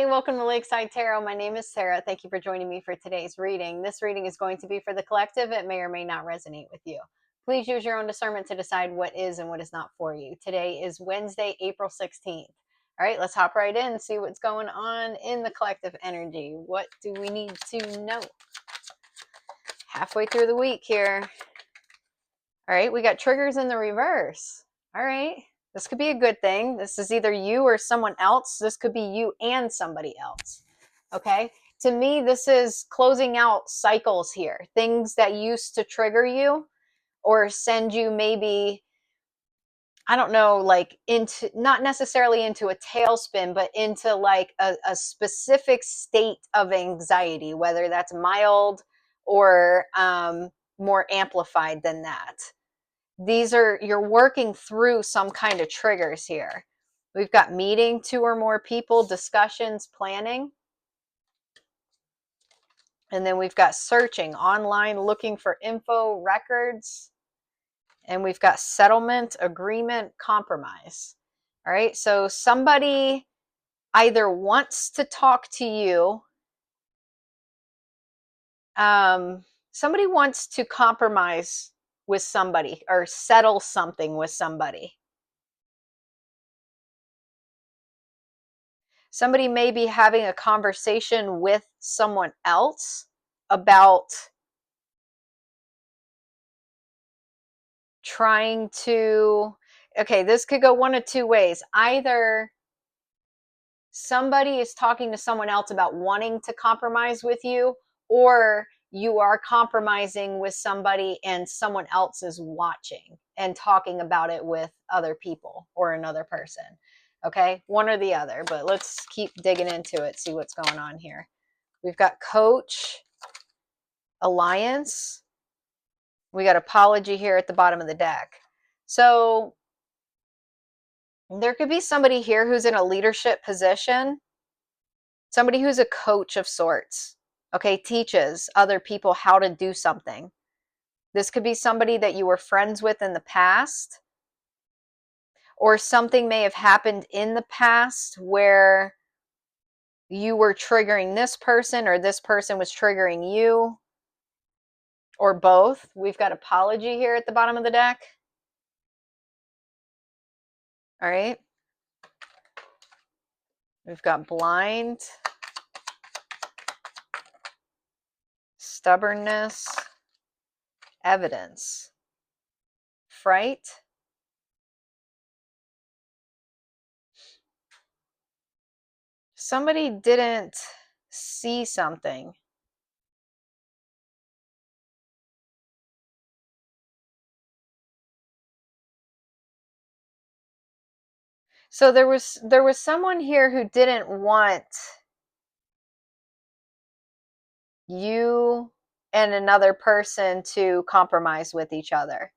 Hey, welcome to Lakeside Tarot. My name is Sarah. Thank you for joining me for today's reading. This reading is going to be for the collective. It may or may not resonate with you. Please use your own discernment to decide what is and what is not for you. Today is Wednesday, April 16th. All right, let's hop right in and see what's going on in the collective energy. What do we need to know? Halfway through the week here. All right, we got triggers in the reverse. All right. This could be a good thing. This is either you or someone else. This could be you and somebody else. Okay. To me, this is closing out cycles here. Things that used to trigger you or send you maybe, I don't know, like into, not necessarily into a tailspin, but into like a specific state of anxiety, whether that's mild or more amplified than that. These are, you're working through some kind of triggers here. We've got meeting two or more people, discussions, planning. And then we've got searching online, looking for info, records. And we've got settlement, agreement, compromise. All right. So somebody either wants to talk to you. Somebody wants to compromise with somebody or settle something with somebody. Somebody may be having a conversation with someone else about trying to, okay, this could go one of two ways. Either somebody is talking to someone else about wanting to compromise with you, or you are compromising with somebody and someone else is watching and talking about it with other people or another person. Okay, one or the other, but let's keep digging into it, see what's going on here. We've got coach, alliance. We got apology here at the bottom of the deck. So there could be somebody here who's in a leadership position, somebody who's a coach of sorts, okay, teaches other people how to do something. This could be somebody that you were friends with in the past, or something may have happened in the past where you were triggering this person or this person was triggering you, or both. We've got apology here at the bottom of the deck. All right. We've got blind, stubbornness, evidence, fright, somebody didn't see something. So there was someone here who didn't want you and another person to compromise with each other.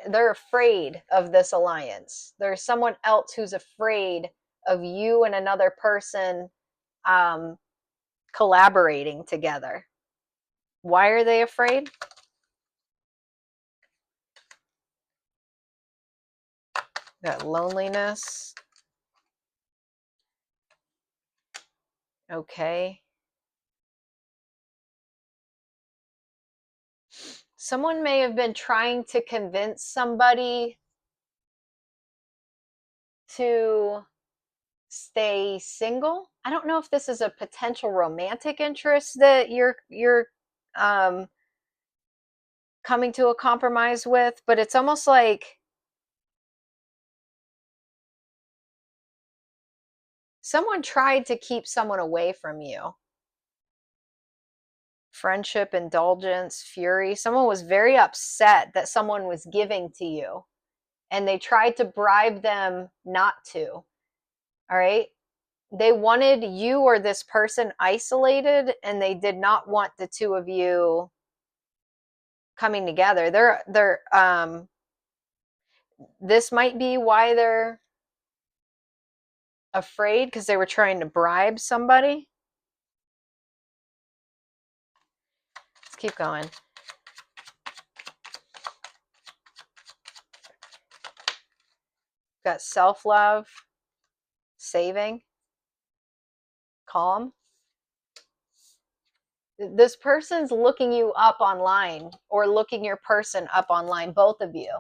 They're afraid of this alliance. There's someone else who's afraid of you and another person collaborating together. Why are they afraid? Got loneliness. Okay. Someone may have been trying to convince somebody to stay single. I don't know if this is a potential romantic interest that you're coming to a compromise with, but it's almost like someone tried to keep someone away from you. Friendship, indulgence, fury. Someone was very upset that someone was giving to you, and they tried to bribe them not to. All right. They wanted you or this person isolated, and they did not want the two of you coming together. This might be why they're afraid, because they were trying to bribe somebody. Let's keep going. Got self-love, saving, calm. This person's looking you up online or looking your person up online, both of you,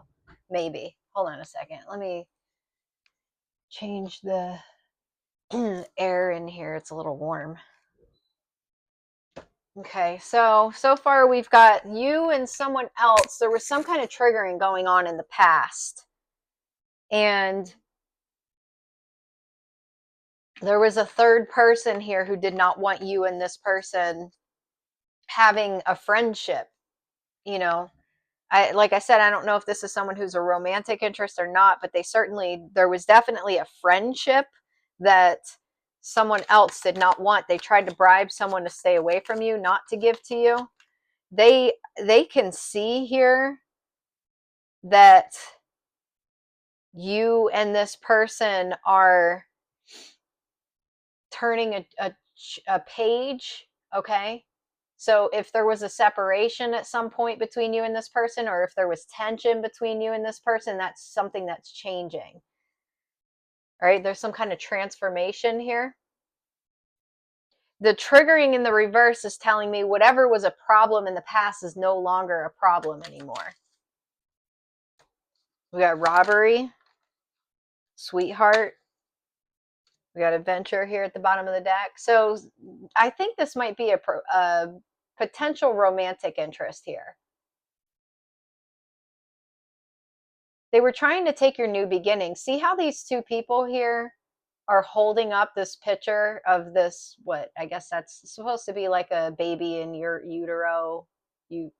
maybe. Hold on a second. Let me change the air in here. It's a little warm. Okay, so far we've got you and someone else. There was some kind of triggering going on in the past. And there was a third person here who did not want you and this person having a friendship. You know, like I said, I don't know if this is someone who's a romantic interest or not, but there was definitely a friendship that someone else did not want. They tried to bribe someone to stay away from you, not to give to you. They can see here that you and this person are turning a page, okay? So if there was a separation at some point between you and this person, or if there was tension between you and this person, that's something that's changing. All right, there's some kind of transformation here. The triggering in the reverse is telling me whatever was a problem in the past is no longer a problem anymore. We got robbery, sweetheart. We got adventure here at the bottom of the deck. So I think this might be a potential romantic interest here. They were trying to take your new beginning. See how these two people here are holding up this picture of this, what I guess that's supposed to be like a baby in your utero. I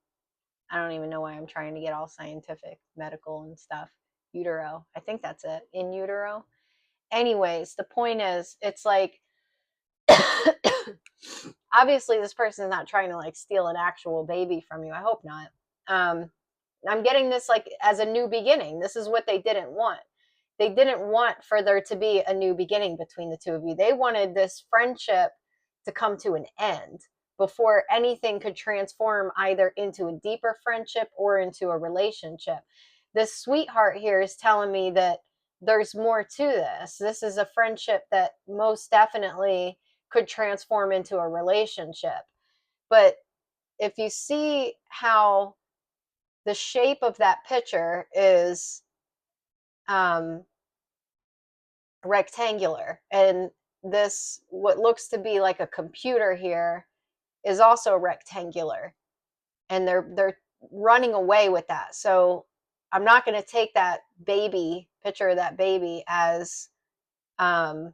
don't even know why I'm trying to get all scientific, medical and stuff. Utero. I think that's it. In utero. Anyways, the point is, it's like, obviously this person is not trying to like steal an actual baby from you. I hope not. I'm getting this like as a new beginning. This is what they didn't want. They didn't want for there to be a new beginning between the two of you. They wanted this friendship to come to an end before anything could transform either into a deeper friendship or into a relationship. This sweetheart here is telling me that there's more to this. This is a friendship that most definitely could transform into a relationship. But if you see how the shape of that picture is rectangular, and this what looks to be like a computer here is also rectangular, and they're running away with that. So I'm not going to take that baby picture of that baby as a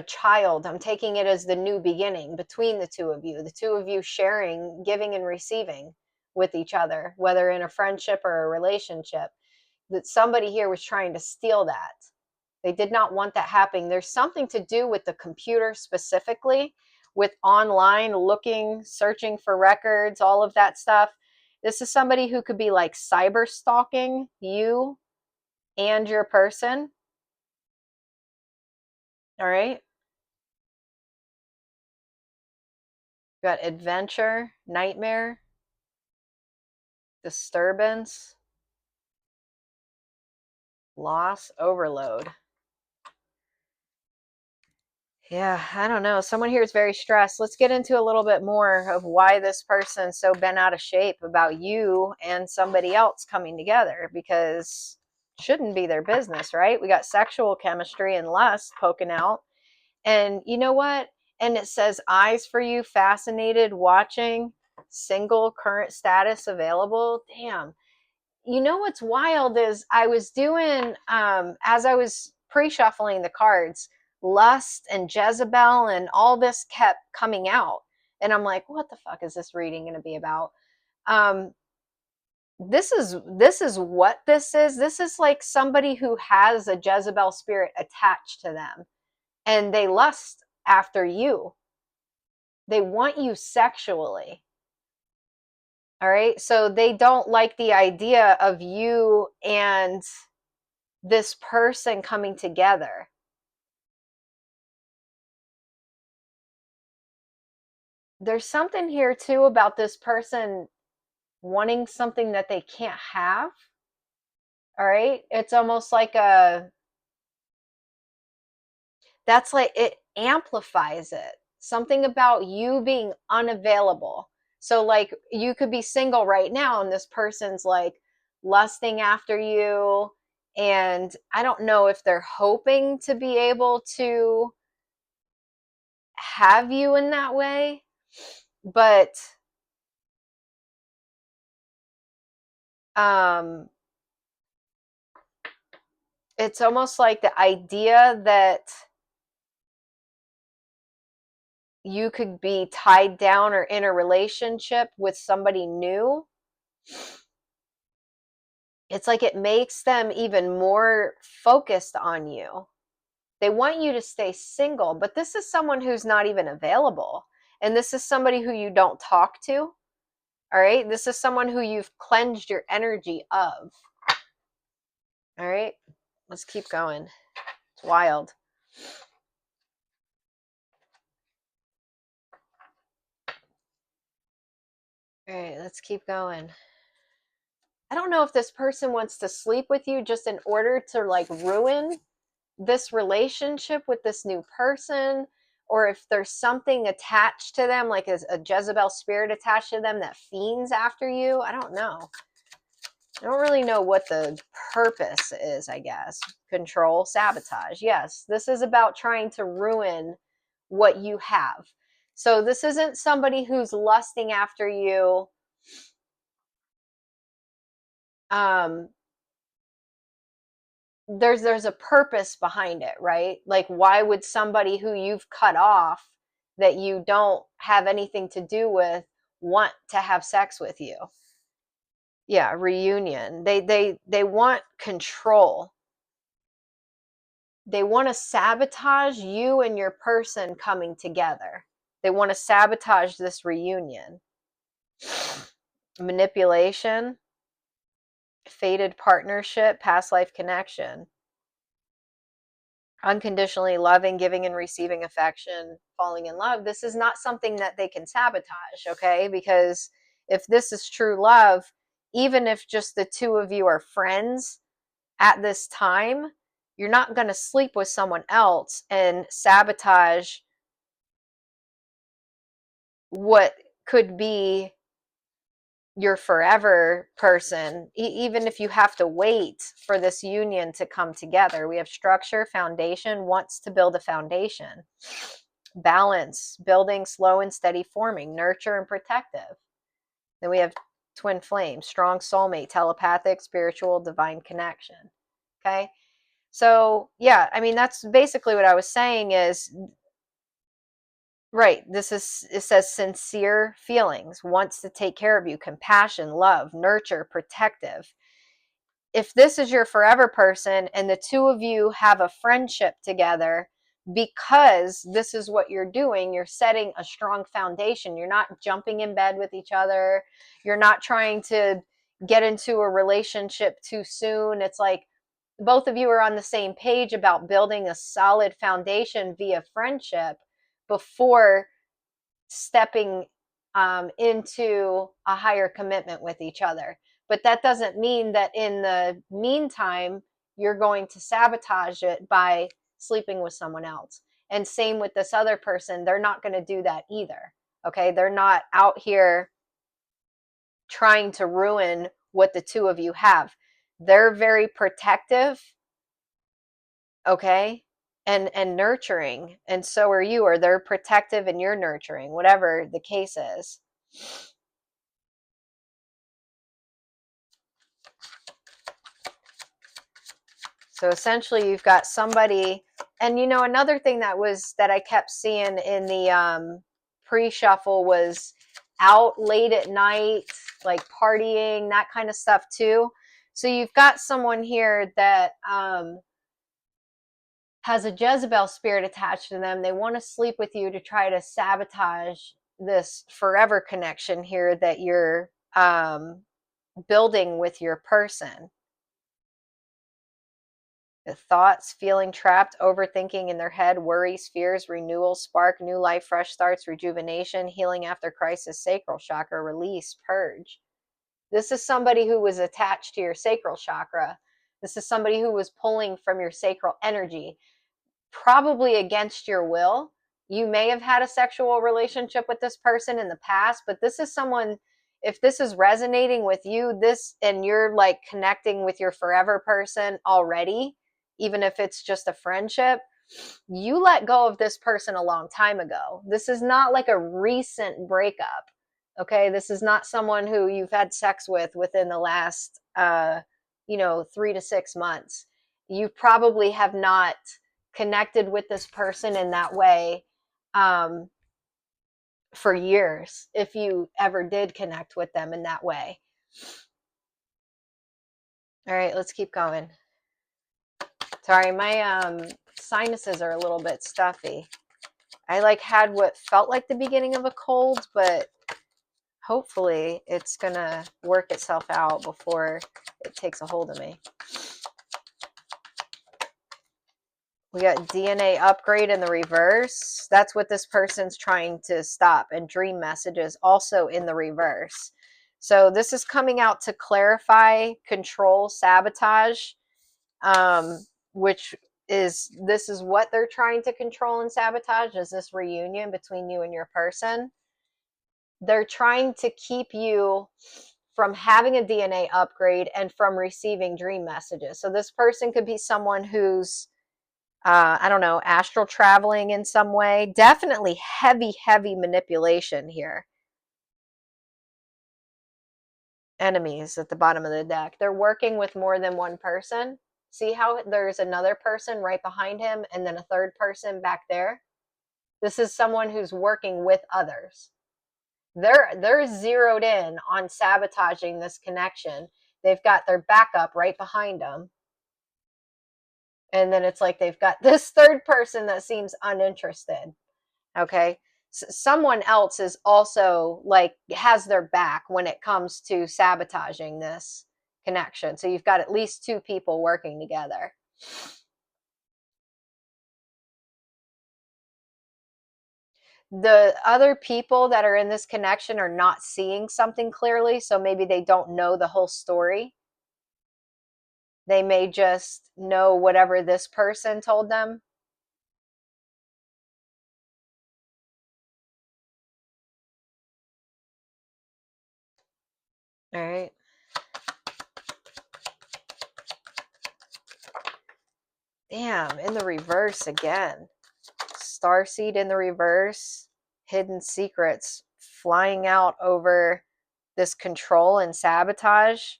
child. I'm taking it as the new beginning between the two of you sharing, giving and receiving with each other, whether in a friendship or a relationship. That somebody here was trying to steal that. They did not want that happening. There's something to do with the computer specifically, with online looking, searching for records, all of that stuff. This is somebody who could be like cyber stalking you and your person. All right. You got adventure, nightmare, disturbance, loss, overload. Yeah, I don't know. Someone here is very stressed. Let's get into a little bit more of why this person's so bent out of shape about you and somebody else coming together, because it shouldn't be their business, right? We got sexual chemistry and lust poking out. And you know what? And it says eyes for you, fascinated, watching, single, current status available. Damn. You know what's wild is I was doing, as I was pre-shuffling the cards, lust and Jezebel and all this kept coming out. And I'm like, what the fuck is this reading going to be about? Um, this is what this is. This is like somebody who has a Jezebel spirit attached to them, and they lust after you. They want you sexually. All right. So they don't like the idea of you and this person coming together. There's something here too about this person wanting something that they can't have. All right. It's almost like that's like, it amplifies it. Something about you being unavailable. So like you could be single right now and this person's like lusting after you, and I don't know if they're hoping to be able to have you in that way, but it's almost like the idea that you could be tied down or in a relationship with somebody new. It's like it makes them even more focused on you. They want you to stay single, but this is someone who's not even available. And this is somebody who you don't talk to. All right. This is someone who you've cleansed your energy of. All right. Let's keep going. It's wild. All right. Let's keep going. I don't know if this person wants to sleep with you just in order to like ruin this relationship with this new person, or if there's something attached to them, like a Jezebel spirit attached to them that fiends after you. I don't know. I don't really know what the purpose is, I guess. Control, sabotage. Yes, this is about trying to ruin what you have. So this isn't somebody who's lusting after you. There's a purpose behind it, right? Like, why would somebody who you've cut off, that you don't have anything to do with, want to have sex with you? Yeah, reunion. They want control. They want to sabotage you and your person coming together. They want to sabotage this reunion. Manipulation, fated partnership, past life connection. Unconditionally loving, giving and receiving affection, falling in love. This is not something that they can sabotage, okay? Because if this is true love, even if just the two of you are friends at this time, you're not going to sleep with someone else and sabotage what could be your forever person, even if you have to wait for this union to come together. We have structure, foundation, wants to build a foundation. Balance, building, slow and steady forming, nurture and protective. Then we have twin flames, strong soulmate, telepathic, spiritual, divine connection. Okay. So yeah, I mean, that's basically what I was saying is, right, this is, it says sincere feelings, wants to take care of you, compassion, love, nurture, protective. If this is your forever person and the two of you have a friendship together, because this is what you're doing, you're setting a strong foundation. You're not jumping in bed with each other. You're not trying to get into a relationship too soon. It's like both of you are on the same page about building a solid foundation via friendship before stepping into a higher commitment with each other. But that doesn't mean that in the meantime, you're going to sabotage it by sleeping with someone else. And same with this other person, they're not going to do that either. Okay. They're not out here trying to ruin what the two of you have. They're very protective. Okay. And nurturing, and so are you, or they're protective and you're nurturing, whatever the case is. So essentially you've got somebody, and you know, another thing that I kept seeing in the pre-shuffle was out late at night, like partying, that kind of stuff too. So you've got someone here that has a Jezebel spirit attached to them. They want to sleep with you to try to sabotage this forever connection here that you're building with your person. The thoughts, feeling trapped, overthinking in their head, worries, fears, renewal, spark, new life, fresh starts, rejuvenation, healing after crisis, sacral chakra, release, purge. This is somebody who was attached to your sacral chakra. This is somebody who was pulling from your sacral energy. probably against your will. You may have had a sexual relationship with this person in the past, but this is someone, if this is resonating with you, this, and you're like connecting with your forever person already, even if it's just a friendship, you let go of this person a long time ago. This is not like a recent breakup. Okay. This is not someone who you've had sex with within the last, 3 to 6 months. You probably have not connected with this person in that way um, for years, if you ever did connect with them in that way. All right, let's keep going. Sorry, my sinuses are a little bit stuffy. I like had what felt like the beginning of a cold, but hopefully it's gonna work itself out before it takes a hold of me. We got DNA upgrade in the reverse. That's what this person's trying to stop. And dream messages also in the reverse. So this is coming out to clarify, control, sabotage, which is, this is what they're trying to control and sabotage, is this reunion between you and your person. They're trying to keep you from having a DNA upgrade and from receiving dream messages. So this person could be someone who's I don't know, astral traveling in some way. Definitely heavy, heavy manipulation here. Enemies at the bottom of the deck. They're working with more than one person. See how there's another person right behind him and then a third person back there? This is someone who's working with others. They're zeroed in on sabotaging this connection. They've got their backup right behind them. And then it's like they've got this third person that seems uninterested. Okay. Someone else is also like has their back when it comes to sabotaging this connection. So you've got at least two people working together. The other people that are in this connection are not seeing something clearly, so maybe they don't know the whole story. They may just know whatever this person told them. All right. Damn, in the reverse again. Starseed in the reverse. Hidden secrets flying out over this control and sabotage.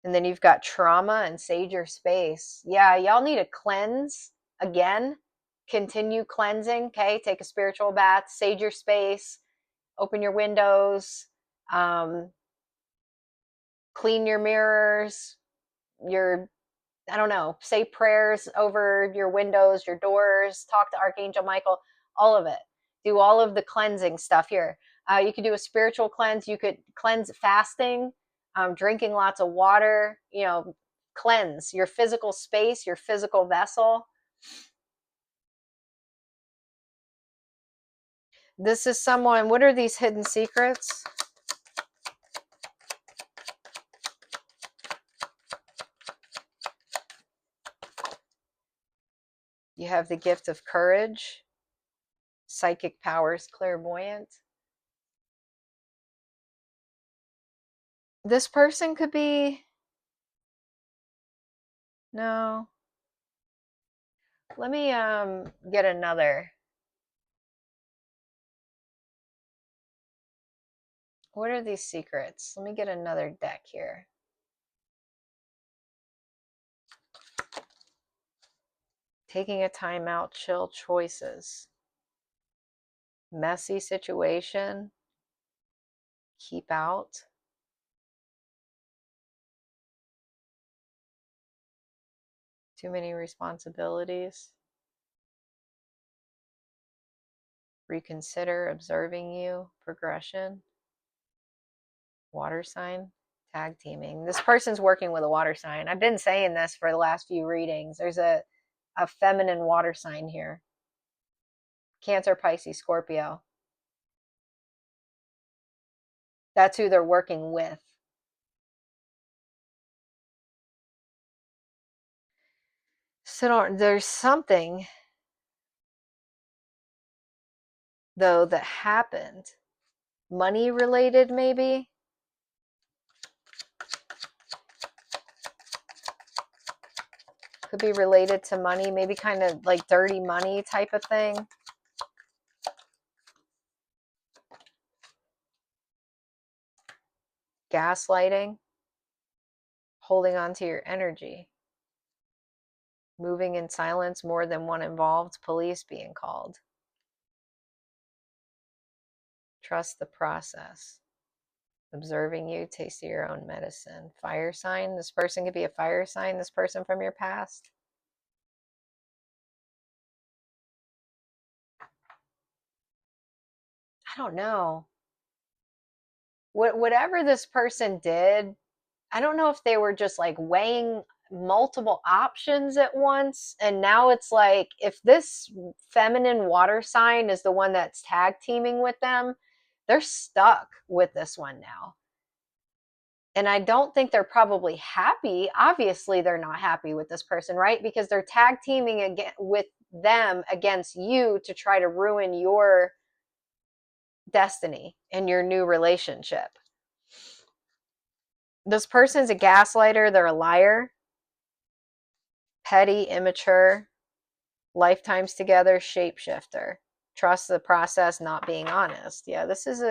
And then you've got trauma and sage your space. Yeah, y'all need to cleanse again. Continue cleansing. Okay, take a spiritual bath, sage your space, open your windows, clean your mirrors, your, I don't know, say prayers over your windows, your doors, talk to Archangel Michael, all of it. Do all of the cleansing stuff here. You could do a spiritual cleanse. You could cleanse fasting, drinking lots of water, cleanse your physical space, your physical vessel. This is someone, what are these hidden secrets? You have the gift of courage, psychic powers, clairvoyant. This person could be, no. Let me get another. What are these secrets? Let me get another deck here. Taking a time out, chill choices. Messy situation. Keep out. Too many responsibilities. Reconsider observing you. Progression. Water sign. Tag teaming. This person's working with a water sign. I've been saying this for the last few readings. There's a feminine water sign here. Cancer, Pisces, Scorpio. That's who they're working with. So there's something, though, that happened. Money related, maybe? Could be related to money, maybe kind of like dirty money type of thing. Gaslighting. Holding on to your energy. Moving in silence, more than one involved, police being called. Trust the process. Observing you, taste your own medicine. Fire sign. This person could be a fire sign, this person from your past. I don't know. Whatever this person did, I don't know if they were just like weighing multiple options at once. And now it's like, if this feminine water sign is the one that's tag teaming with them, they're stuck with this one now. And I don't think they're probably happy. Obviously, they're not happy with this person, right? Because they're tag teaming again with them against you to try to ruin your destiny and your new relationship. This person's a gaslighter. They're a liar. Petty, immature, lifetimes together, shapeshifter. Trust the process, not being honest. Yeah, this is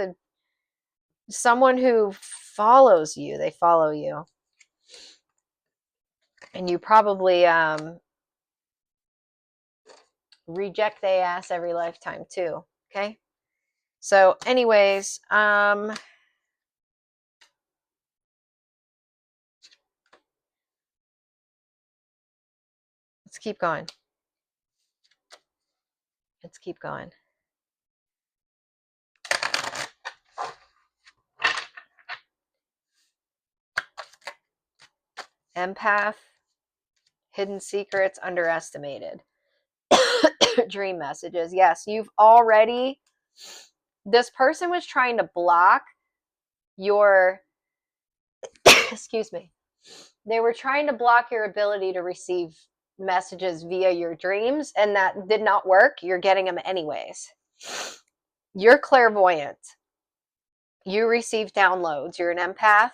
someone who follows you. They follow you. And you probably reject their ass every lifetime too. Okay? So anyways, let's keep going. Let's keep going. Empath, hidden secrets, underestimated. Dream messages. Yes, you've already, this person was trying to block your, excuse me, they were trying to block your ability to receive messages via your dreams, and that did not work. You're getting them anyways. You're clairvoyant. You receive downloads. You're an empath.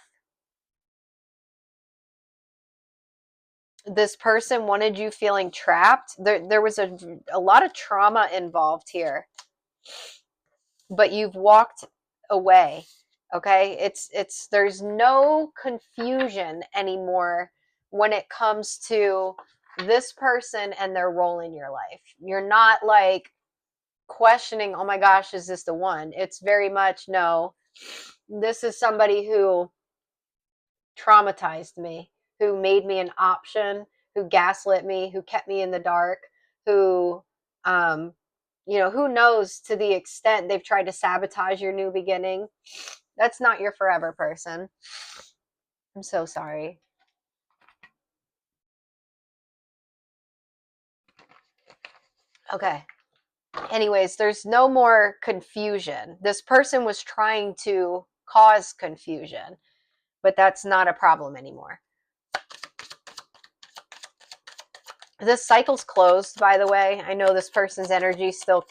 This person wanted you feeling trapped. There was a lot of trauma involved here, but you've walked away. Okay, it's there's no confusion anymore when it comes to this person and their role in your life. You're not like questioning, oh my gosh, is this the one? It's very much, no, this is somebody who traumatized me, who made me an option, who gaslit me, who kept me in the dark, who who knows, to the extent they've tried to sabotage your new beginning. That's not your forever person. I'm so sorry. Okay. Anyways, there's no more confusion. This person was trying to cause confusion, but that's not a problem anymore. This cycle's closed, by the way. I know this person's energy is still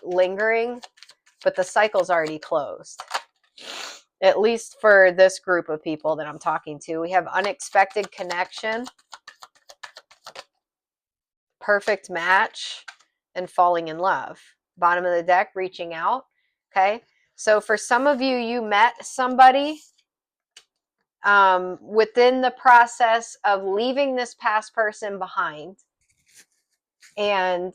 lingering, but the cycle's already closed. At least for this group of people that I'm talking to. We have unexpected connection, perfect match, and falling in love. Bottom of the deck, reaching out. Okay. So for some of you, you met somebody within the process of leaving this past person behind, and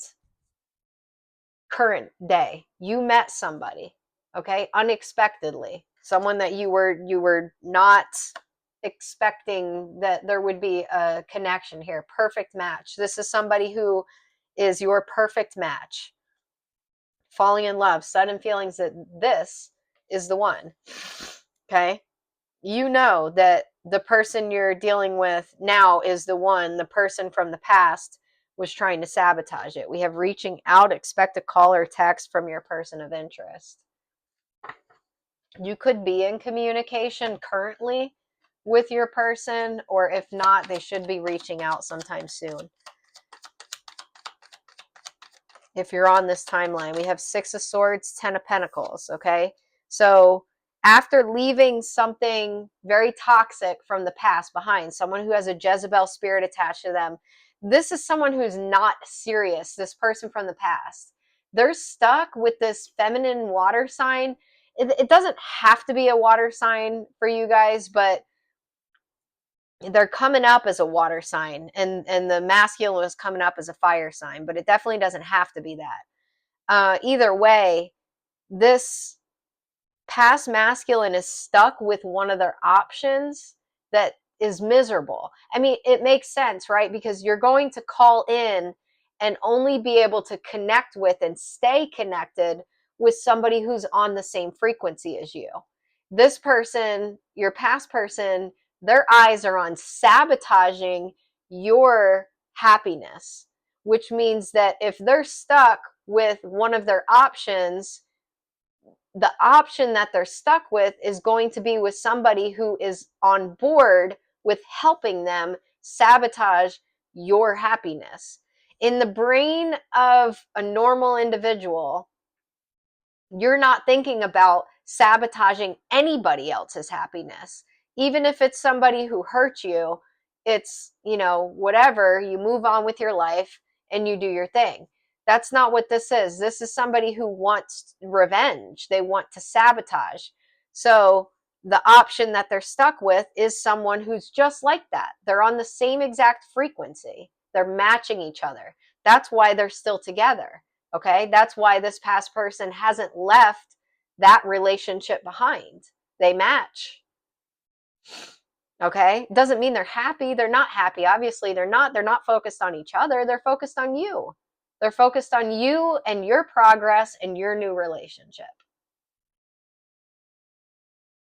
current day, you met somebody, okay, unexpectedly, someone that you were not expecting that there would be a connection here. Perfect match. This is somebody who is your perfect match. Falling in love, sudden feelings that this is the one. Okay, you know that the person you're dealing with now is the one. The person from the past was trying to sabotage it. We have reaching out, expect a call or text from your person of interest. You could be in communication currently with your person, or if not, they should be reaching out sometime soon. if you're on this timeline. We have Six of Swords, Ten of Pentacles, okay? So after leaving something very toxic from the past behind, someone who has a Jezebel spirit attached to them, this is someone who's not serious, this person from the past. They're stuck with this feminine water sign. It doesn't have to be a water sign for you guys, but they're coming up as a water sign, and the masculine was coming up as a fire sign, but it definitely doesn't have to be that. Either way, this past masculine is stuck with one of their options that is miserable. I mean, it makes sense, right? Because you're going to call in and only be able to connect with and stay connected with somebody who's on the same frequency as you. This person, your past person, their eyes are on sabotaging your happiness, which means that if they're stuck with one of their options, the option that they're stuck with is going to be with somebody who is on board with helping them sabotage your happiness. In the brain of a normal individual, you're not thinking about sabotaging anybody else's happiness. Even if it's somebody who hurt you, it's, whatever, you move on with your life and you do your thing. That's not what this is. This is somebody who wants revenge. They want to sabotage. So the option that they're stuck with is someone who's just like that. They're on the same exact frequency. They're matching each other. That's why they're still together. Okay, that's why this past person hasn't left that relationship behind. They match. Okay, doesn't mean they're happy. They're not happy. Obviously, they're not. They're not focused on each other. They're focused on you. They're focused on you and your progress and your new relationship.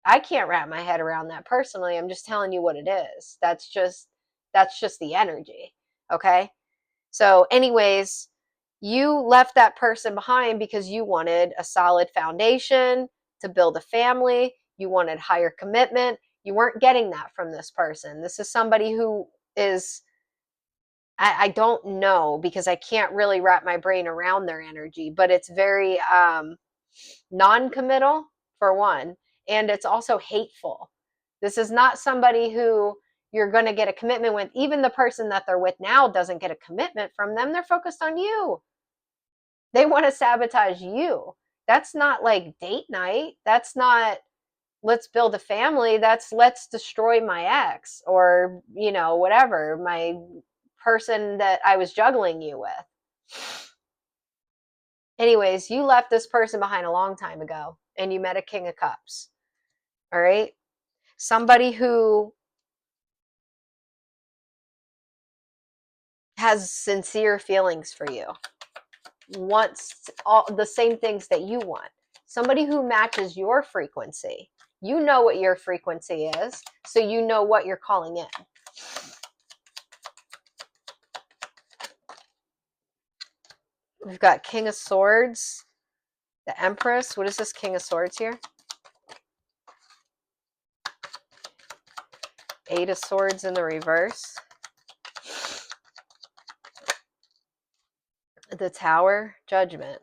I can't wrap my head around that personally. I'm just telling you what it is. That's just the energy. Okay? So, anyways, you left that person behind because you wanted a solid foundation to build a family. You wanted higher commitment. You weren't getting that from this person. This is somebody who is, I don't know, because I can't really wrap my brain around their energy, but it's very non-committal, for one, and it's also hateful. This is not somebody who you're going to get a commitment with. Even the person that they're with now doesn't get a commitment from them. They're focused on you. They want to sabotage you. That's not like date night. That's not let's build a family. That's let's destroy my ex, or, whatever, my person that I was juggling you with. Anyways, you left this person behind a long time ago and you met a King of Cups. All right? Somebody who has sincere feelings for you, wants all the same things that you want. Somebody who matches your frequency. You know what your frequency is, so you know what you're calling in. We've got King of Swords, the Empress. What is this King of Swords here? Eight of Swords in the reverse. The Tower, Judgment.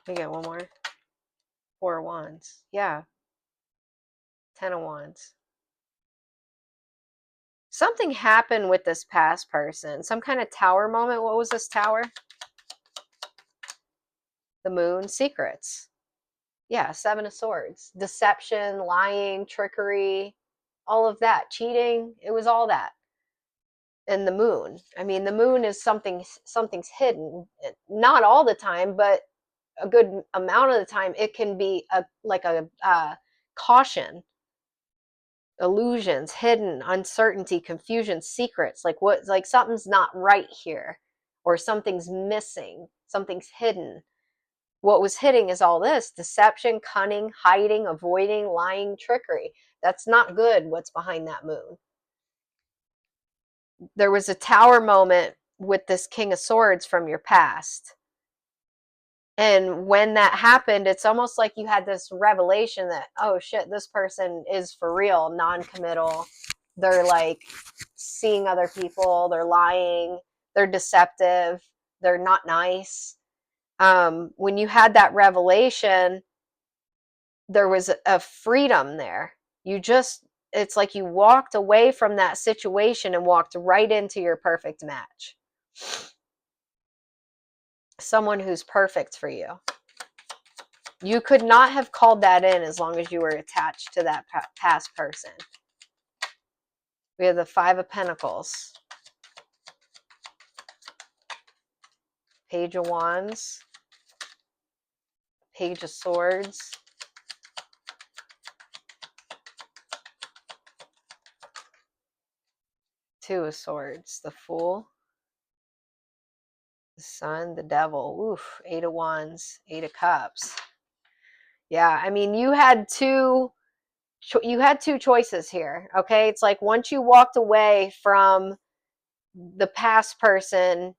We get one more. Four of Wands. Yeah. 10 of Wands. Something happened with this past person. Some kind of tower moment. What was this tower? The Moon. Secrets. Yeah, Seven of Swords. Deception, lying, trickery, all of that. Cheating. It was all that. And the Moon. I mean, the Moon is something's hidden. Not all the time, but a good amount of the time it can be a caution, illusions, hidden, uncertainty, confusion, secrets, like something's not right here, or something's missing, something's hidden. What was hidden is all this: deception, cunning, hiding, avoiding, lying, trickery. That's not good, what's behind that Moon. there was a tower moment with this King of Swords from your past. And when that happened, it's almost like you had this revelation that, oh shit, this person is for real, non-committal. They're like seeing other people, they're lying, they're deceptive, they're not nice. When you had that revelation, there was a freedom there. It's like you walked away from that situation and walked right into your perfect match. Someone who's perfect for you. You could not have called that in as long as you were attached to that past person. We have the Five of Pentacles, Page of Wands, Page of Swords, Two of Swords, the Fool, the Sun, the Devil, oof, Eight of Wands, Eight of Cups. Yeah, I mean, you had two choices here, okay? It's like once you walked away from the past person,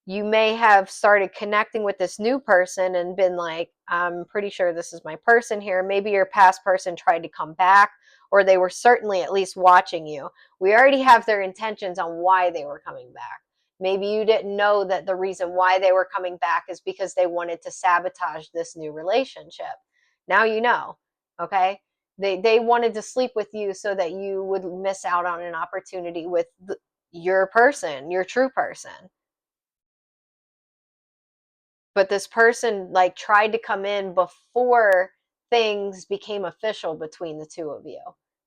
you may have started connecting with this new person and been like, I'm pretty sure this is my person here. Maybe your past person tried to come back, or they were certainly at least watching you. We already have their intentions on why they were coming back. Maybe you didn't know that the reason why they were coming back is because they wanted to sabotage this new relationship. Now you know, okay? They wanted to sleep with you so that you would miss out on an opportunity with your person, your true person. But this person like tried to come in before things became official between the two of you,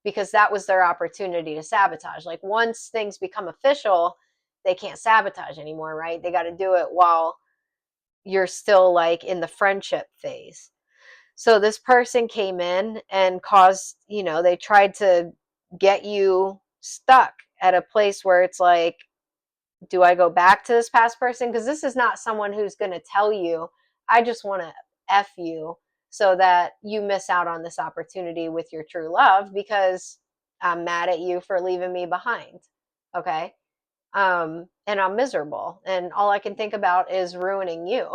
because that was their opportunity to sabotage. Like once things become official, they can't sabotage anymore, right? They got to do it while you're still like in the friendship phase. So this person came in and caused, they tried to get you stuck at a place where it's like, do I go back to this past person? Because this is not someone who's going to tell you, I just want to F you so that you miss out on this opportunity with your true love because I'm mad at you for leaving me behind. Okay. And I'm miserable. And all I can think about is ruining you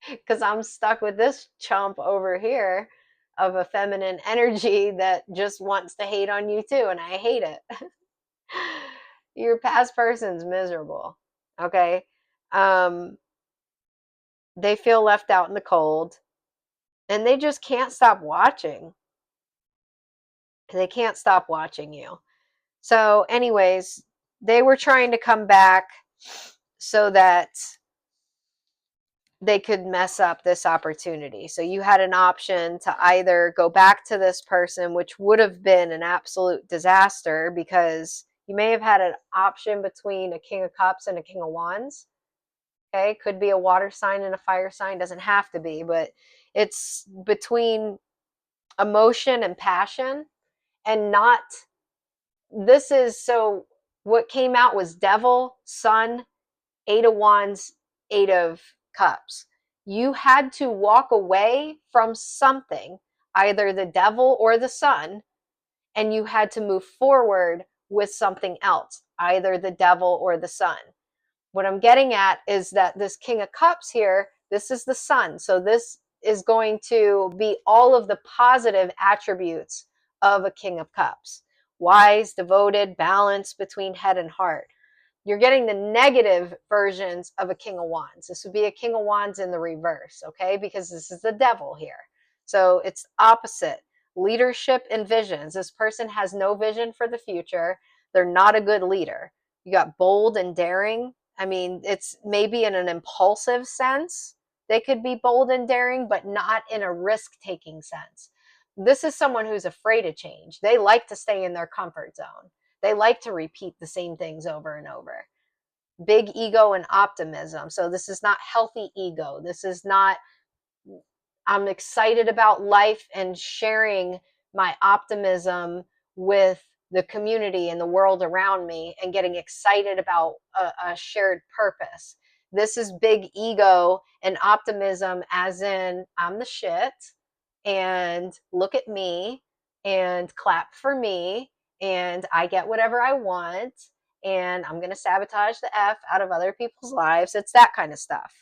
because I'm stuck with this chump over here of a feminine energy that just wants to hate on you too. And I hate it. Your past person's miserable. Okay. They feel left out in the cold and they just can't stop watching. They can't stop watching you. So, anyways, they were trying to come back so that they could mess up this opportunity. So, you had an option to either go back to this person, which would have been an absolute disaster because you may have had an option between a King of Cups and a King of Wands. Okay, could be a water sign and a fire sign, doesn't have to be, but it's between emotion and passion and not. This is so what came out was Devil, Sun, Eight of Wands, Eight of Cups. You had to walk away from something, either the Devil or the Sun, and you had to move forward with something else, either the Devil or the Sun. What I'm getting at is that this King of Cups here, this is the Sun. So this is going to be all of the positive attributes of a King of Cups. Wise, devoted, balance between head and heart. You're getting the negative versions of a King of Wands. This would be a King of Wands in the reverse, okay? Because this is the Devil here. So it's opposite. Leadership and visions. This person has no vision for the future. They're not a good leader. You got bold and daring. I mean, it's maybe in an impulsive sense. They could be bold and daring, but not in a risk-taking sense. This is someone who's afraid of change. They like to stay in their comfort zone. They like to repeat the same things over and over. Big ego and optimism. So this is not healthy ego. This is not, I'm excited about life and sharing my optimism with the community and the world around me and getting excited about a shared purpose. This is big ego and optimism, as in, I'm the shit and look at me and clap for me and I get whatever I want and I'm going to sabotage the F out of other people's lives. It's that kind of stuff.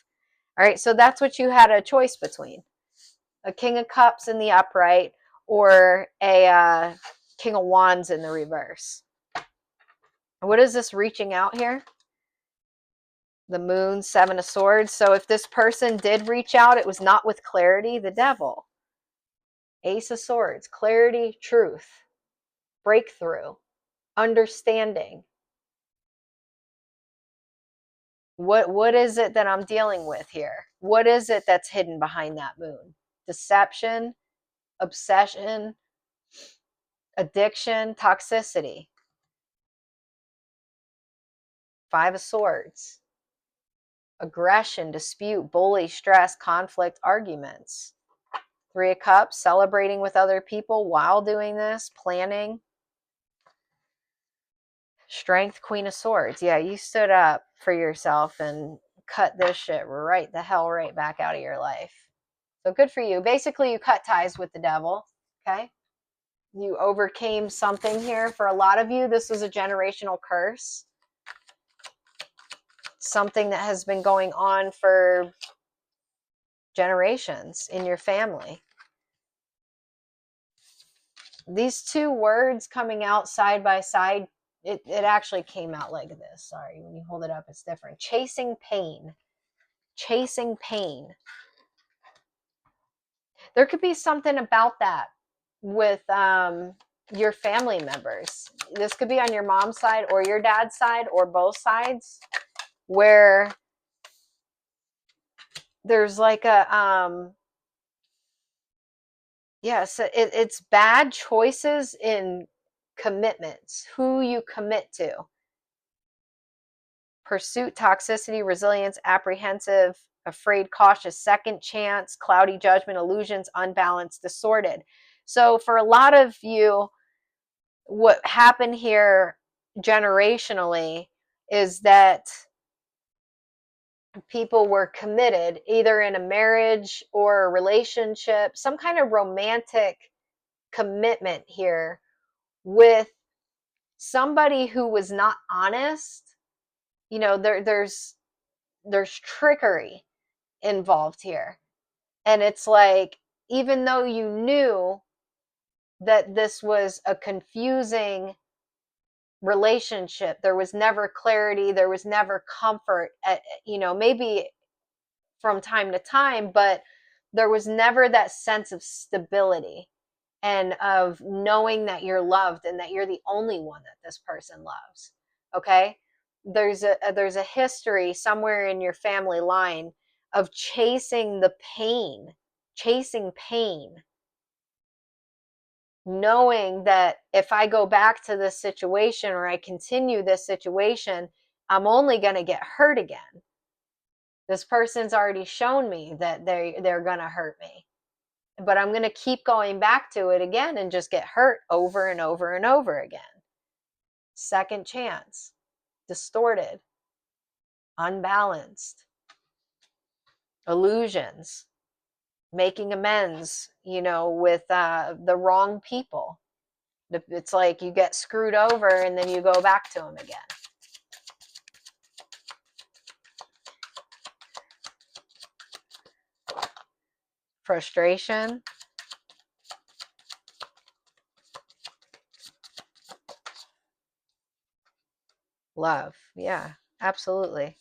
All right, so that's what you had a choice between. A King of Cups in the upright or a King of Wands in the reverse. What is this reaching out here? The Moon, Seven of Swords. So if this person did reach out, it was not with clarity. The Devil. Ace of Swords. Clarity, truth, breakthrough, understanding. What is it that I'm dealing with here? What is it that's hidden behind that moon? Deception, obsession, addiction, toxicity. Five of Swords. Aggression, dispute, bully, stress, conflict, arguments. Three of Cups, celebrating with other people while doing this, planning. Strength, Queen of Swords. Yeah, you stood up for yourself and cut this shit right the hell right back out of your life. So good for you. Basically, you cut ties with the devil, okay? You overcame something here. For a lot of you, this was a generational curse. Something that has been going on for generations in your family. These two words coming out side by side, it actually came out like this. Sorry, when you hold it up, it's different. Chasing pain. Chasing pain. There could be something about that with your family members. This could be on your mom's side or your dad's side or both sides, where there's like a yes, it's bad choices in commitments, who you commit to. Pursuit, toxicity, resilience, apprehensive, afraid, cautious, second chance, cloudy judgment, illusions, unbalanced, distorted. So for a lot of you, what happened here generationally is that people were committed either in a marriage or a relationship, some kind of romantic commitment here with somebody who was not honest. You know, there's trickery involved here. And it's like, even though you knew that this was a confusing relationship, there was never clarity, there was never comfort, maybe from time to time, but there was never that sense of stability and of knowing that you're loved and that you're the only one that this person loves. Okay? There's a history somewhere in your family line of chasing pain, knowing that if I go back to this situation or I continue this situation, I'm only going to get hurt again. This person's already shown me that they're going to hurt me, but I'm going to keep going back to it again and just get hurt over and over and over again. Second chance, distorted, unbalanced, illusions, making amends, with the wrong people. It's like you get screwed over and then you go back to them again. Frustration. Love. Yeah, absolutely.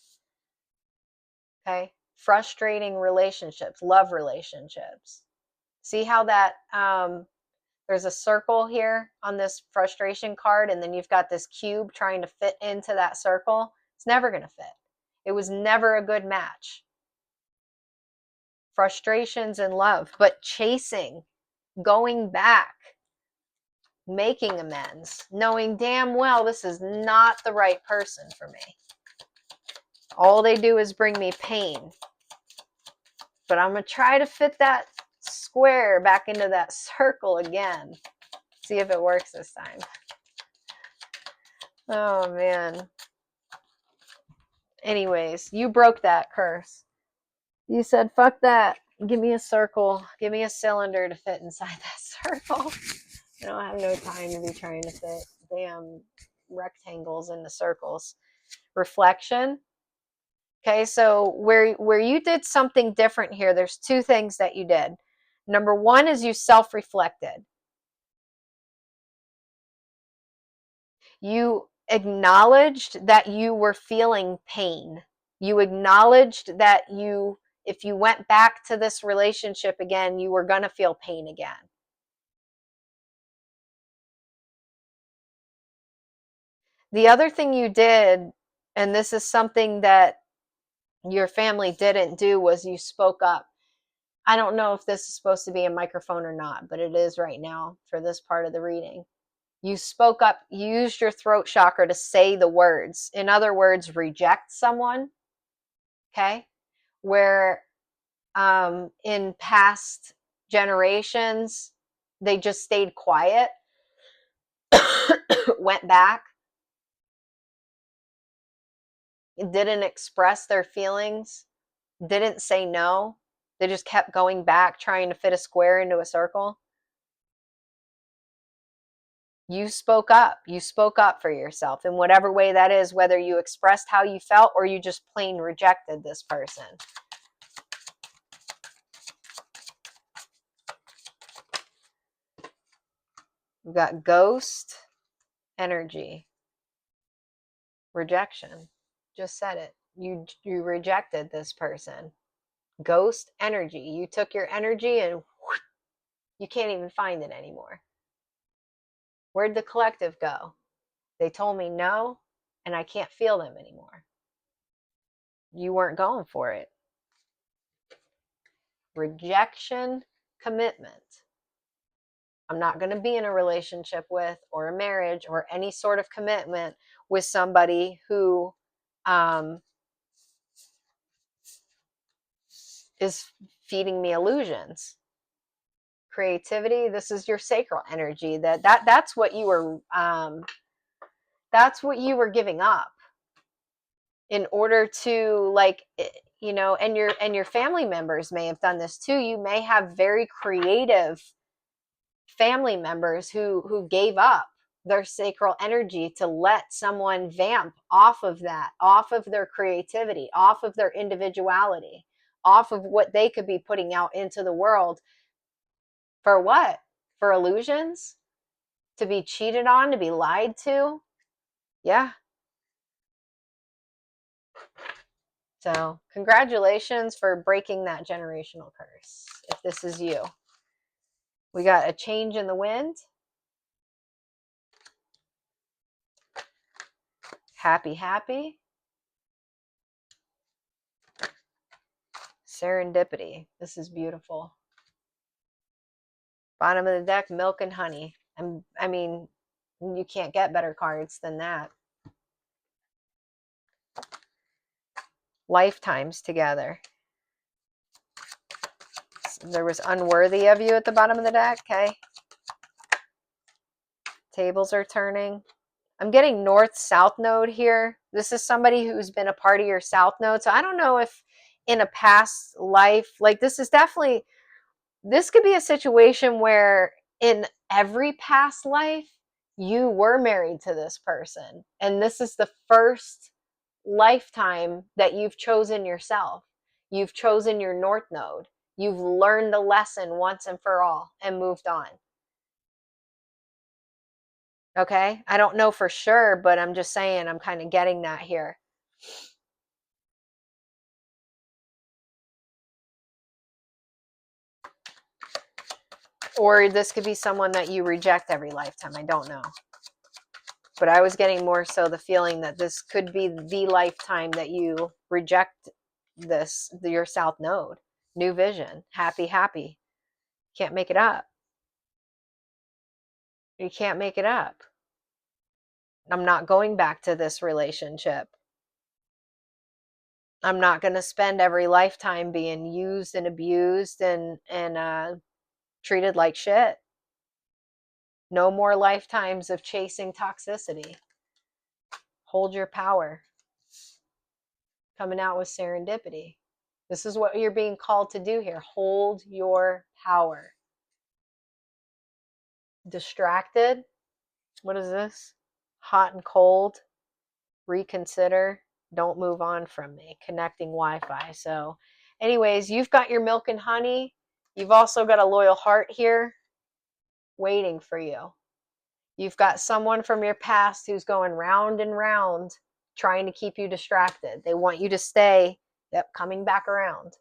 Okay. Frustrating relationships, love relationships. See how that there's a circle here on this frustration card, and then you've got this cube trying to fit into that circle. It's never going to fit. It was never a good match. Frustrations and love, but chasing, going back, making amends, knowing damn well this is not the right person for me. All they do is bring me pain. But I'm going to try to fit that square back into that circle again. See if it works this time. Oh, man. Anyways, you broke that curse. You said, fuck that. Give me a circle. Give me a cylinder to fit inside that circle. I don't have no time to be trying to fit damn rectangles into circles. Reflection. Okay, so where you did something different here, there's two things that you did. Number one is you self-reflected. You acknowledged that you were feeling pain. You acknowledged that if you went back to this relationship again, you were going to feel pain again. The other thing you did, and this is something that your family didn't do, was you spoke up. I don't know if this is supposed to be a microphone or not, but it is right now for this part of the reading. You spoke up, you used your throat chakra to say the words. In other words, reject someone, okay? Where in past generations, they just stayed quiet, went back, didn't express their feelings, didn't say no. They just kept going back, trying to fit a square into a circle. You spoke up. You spoke up for yourself in whatever way that is, whether you expressed how you felt or you just plain rejected this person. We've got ghost energy. Rejection. Just said it. You rejected this person. Ghost energy. You took your energy and whoosh, you can't even find it anymore. Where'd the collective go? They told me no, and I can't feel them anymore. You weren't going for it. Rejection, commitment. I'm not going to be in a relationship with, or a marriage, or any sort of commitment with somebody who is feeding me illusions. Creativity. This is your sacral energy. That's what you were. That's what you were giving up in order to, like, and your family members may have done this too. You may have very creative family members who gave up their sacral energy to let someone vamp off of that, off of their creativity, off of their individuality, off of what they could be putting out into the world. For what? For illusions? To be cheated on, to be lied to? Yeah. So congratulations for breaking that generational curse, if this is you. We got a change in the wind. Happy, happy. Serendipity. This is beautiful. Bottom of the deck, milk and honey. I mean, you can't get better cards than that. Lifetimes together. There was unworthy of you at the bottom of the deck, okay? Tables are turning. I'm getting north-south node here. This is somebody who's been a part of your south node. So I don't know if in a past life, like this could be a situation where in every past life, you were married to this person. And this is the first lifetime that you've chosen yourself. You've chosen your north node. You've learned the lesson once and for all and moved on. Okay? I don't know for sure, but I'm just saying, I'm kind of getting that here. Or this could be someone that you reject every lifetime. I don't know. But I was getting more so the feeling that this could be the lifetime that you reject your south node. New vision. Happy, happy. Can't make it up. You can't make it up. I'm not going back to this relationship. I'm not going to spend every lifetime being used and abused and treated like shit. No more lifetimes of chasing toxicity. Hold your power. Coming out with serendipity. This is what you're being called to do here. Hold your power. Distracted. What is this? hot and cold, reconsider, don't move on from me, connecting Wi-Fi. So anyways, you've got your milk and honey. You've also got a loyal heart here waiting for you. You've got someone from your past who's going round and round trying to keep you distracted. They want you to stay, yep, coming back around.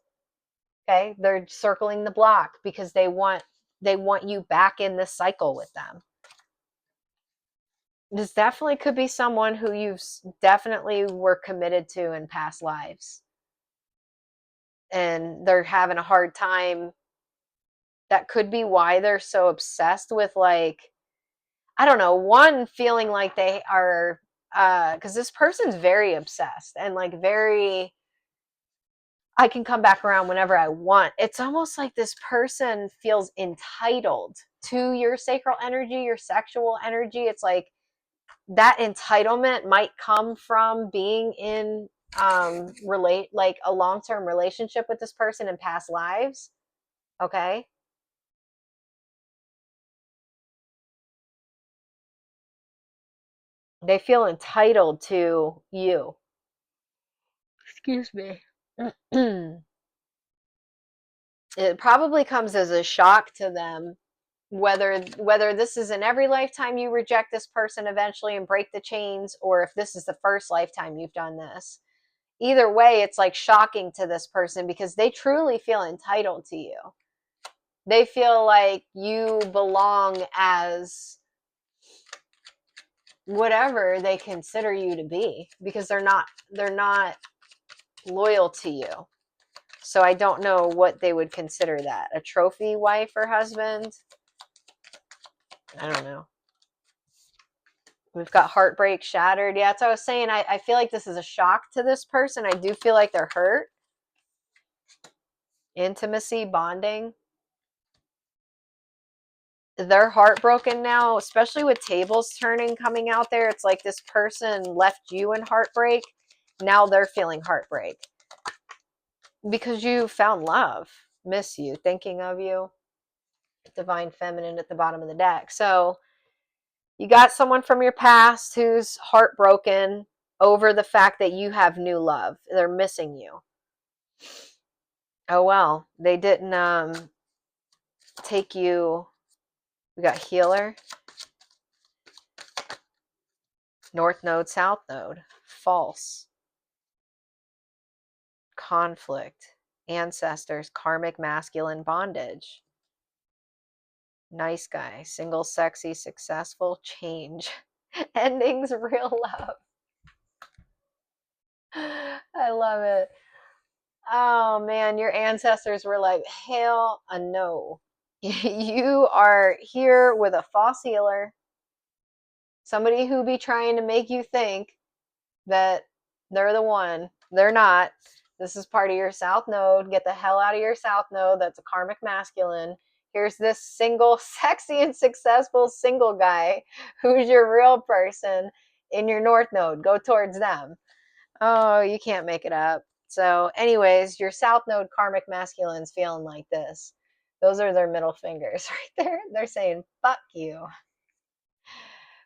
Okay? They're circling the block because they want you back in this cycle with them. This definitely could be someone who you've definitely were committed to in past lives. And they're having a hard time. That could be why they're so obsessed with, like, I don't know, one, feeling like they are, because this person's very obsessed and like very, I can come back around whenever I want. It's almost like this person feels entitled to your sacral energy, your sexual energy. It's like that entitlement might come from being in like a long-term relationship with this person in past lives. Okay. They feel entitled to you. Excuse me. It probably comes as a shock to them, whether this is in every lifetime you reject this person eventually and break the chains, or if this is the first lifetime you've done this. Either way, it's like shocking to this person because they truly feel entitled to you. They feel like you belong as whatever they consider you to be, because they're not loyal to you. So I don't know what they would consider that. A trophy wife or husband? I don't know. We've got heartbreak, shattered. Yeah, that's what I was saying. I feel like this is a shock to this person. I do feel like they're hurt. Intimacy, bonding. They're heartbroken now, especially with tables turning coming out there. It's like this person left you in heartbreak. Now they're feeling heartbreak because you found love. Miss you, thinking of you. Divine feminine at the bottom of the deck. So you got someone from your past who's heartbroken over the fact that you have new love. They're missing you. Oh well, they didn't take you. We got healer, north node, south node, false, conflict, ancestors, karmic masculine bondage, nice guy, single, sexy, successful, change, endings, real love. I love it. Oh man, your ancestors were like, hell no. You are here with a false healer, somebody who be trying to make you think that they're the one. They're not. This is part of your south node. Get the hell out of your south node. That's a karmic masculine. Here's this single, sexy and successful single guy who's your real person in your north node. Go towards them. Oh, you can't make it up. So anyways, your south node karmic masculine's feeling like this. Those are their middle fingers right there. They're saying, fuck you.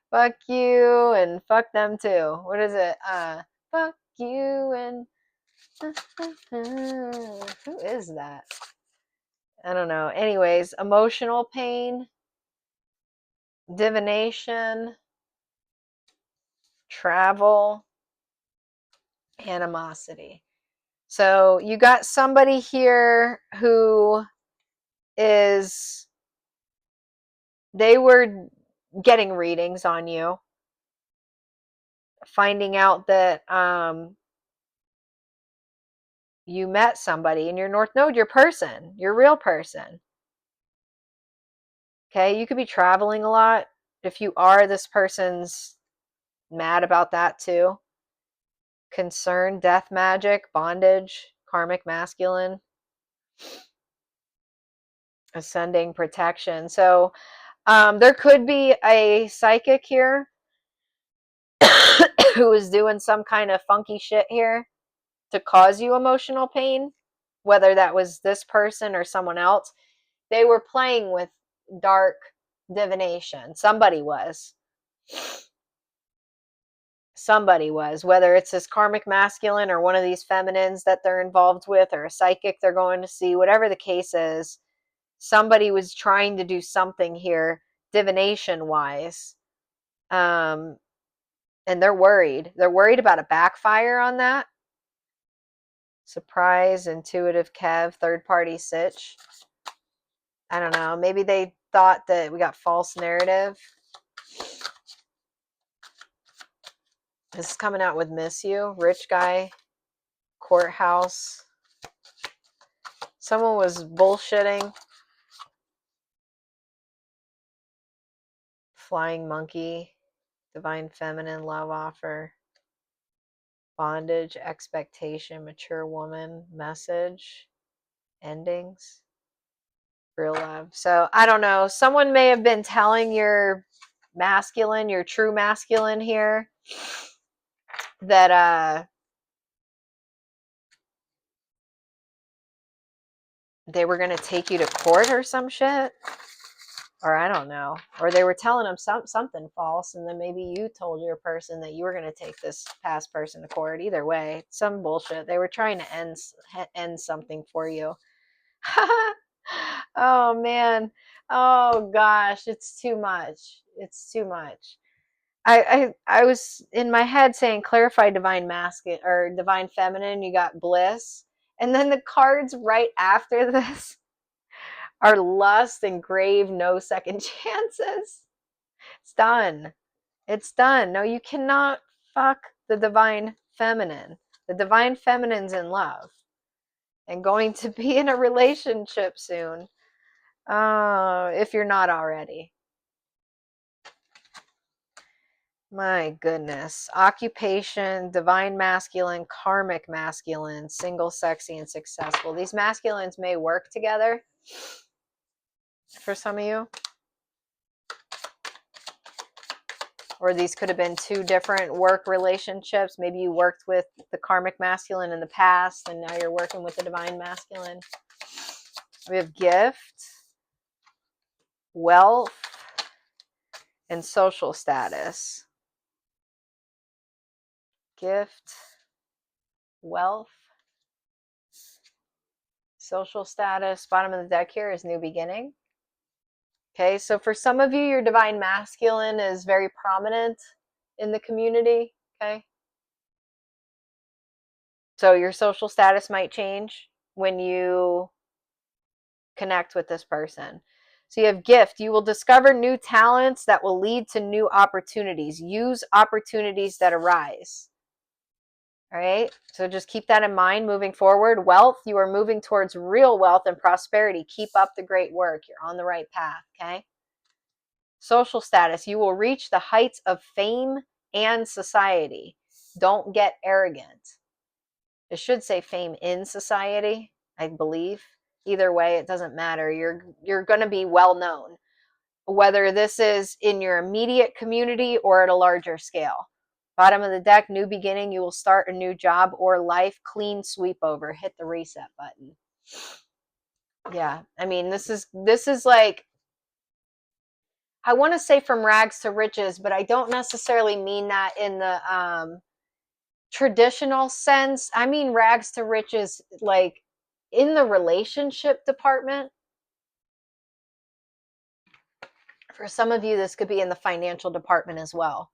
Fuck you and fuck them too. What is it? Fuck you and who is that? I don't know. Anyways, emotional pain, divination, travel, animosity. So you got somebody here who is, they were getting readings on you, finding out that you met somebody in your north node, your person, your real person. Okay, you could be traveling a lot. If you are, this person's mad about that too. Concern, death magic, bondage, karmic masculine, ascending, protection. So there could be a psychic here who is doing some kind of funky shit here to cause you emotional pain, whether that was this person or someone else. They were playing with dark divination. Somebody was. Somebody was, whether it's this karmic masculine or one of these feminines that they're involved with, or a psychic they're going to see, whatever the case is, somebody was trying to do something here divination wise. And they're worried. They're worried about a backfire on that. Surprise, intuitive Kev, third party sitch. I don't know. Maybe they thought that we got false narrative. This is coming out with miss you. Rich guy, courthouse. Someone was bullshitting. Flying monkey, divine feminine, love offer, bondage, expectation, mature woman, message, endings, real love. So I don't know. Someone may have been telling your masculine, your true masculine here, that they were going to take you to court or some shit. Or I don't know. Or they were telling them something false, and then maybe you told your person that you were going to take this past person to court. Either way, some bullshit. They were trying to end something for you. Oh, man. Oh, gosh. It's too much. It's too much. I was in my head saying clarify divine masculine or divine feminine. You got bliss. And then the cards right after this are lust and grave, no second chances. It's done. It's done. No, you cannot fuck the divine feminine. The divine feminine's in love and going to be in a relationship soon. If you're not already. My goodness. Occupation, divine masculine, karmic masculine, single, sexy, and successful. These masculines may work together for some of you. Or these could have been two different work relationships. Maybe you worked with the karmic masculine in the past, and now you're working with the divine masculine. We have gift, wealth, and social status. Gift, wealth, social status. Bottom of the deck here is new beginning. Okay, so for some of you, your divine masculine is very prominent in the community. Okay, so your social status might change when you connect with this person. So you have gift. You will discover new talents that will lead to new opportunities. Use opportunities that arise. All right. So just keep that in mind moving forward. Wealth. You are moving towards real wealth and prosperity. Keep up the great work. You're on the right path. Okay. Social status. You will reach the heights of fame and society. Don't get arrogant. It should say fame in society, I believe. Either way, it doesn't matter. You're going to be well known, whether this is in your immediate community or at a larger scale. Bottom of the deck, new beginning. You will start a new job or life. Clean sweep over. Hit the reset button. Yeah, I mean, this is like, I want to say from rags to riches, but I don't necessarily mean that in the traditional sense. I mean rags to riches like in the relationship department. For some of you, this could be in the financial department as well.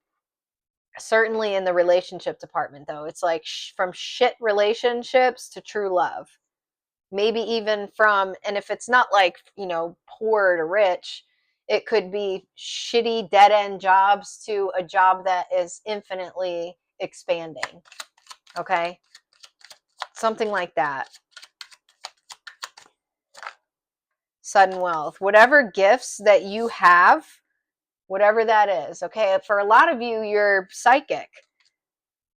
Certainly in the relationship department, though. It's like from shit relationships to true love. Maybe even from, and if it's not like, poor to rich, it could be shitty dead end jobs to a job that is infinitely expanding. Okay? Something like that. Sudden wealth. Whatever gifts that you have, whatever that is. Okay? For a lot of you, you're psychic.